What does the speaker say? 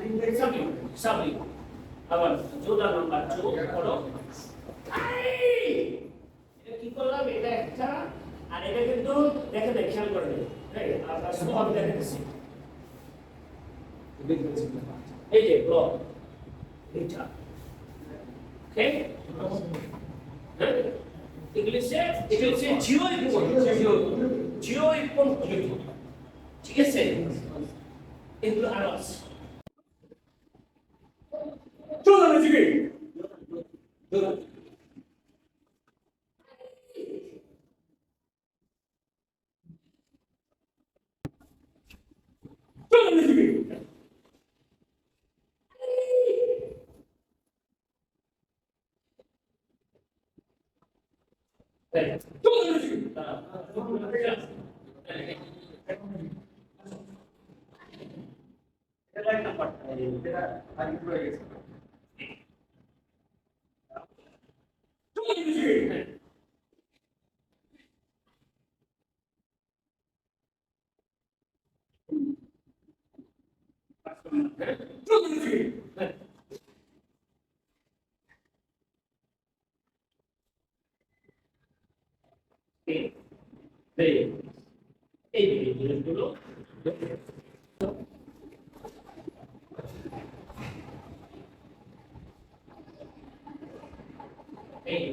সাবলি আবার যোগা নাম্বার যোগ করো এটা কি করলাম এটা একটা আর এটা কিন্তু দেখে দেখে খেয়াল করে আর সব দেখে দিচ্ছি এই যে ব্লক এইটা ওকে হ্যাঁ ইংলিশে জিও ইকুয়াল ঠিক আছে এগুলো আরো আছে চলো না জিবি চলো চলো না জিবি চলো না জিবি এটা একটা পার্ট এটা আগে হয়ে গেছে চলো না জিবি চলো না জিবি এই জিনিসগুলো এই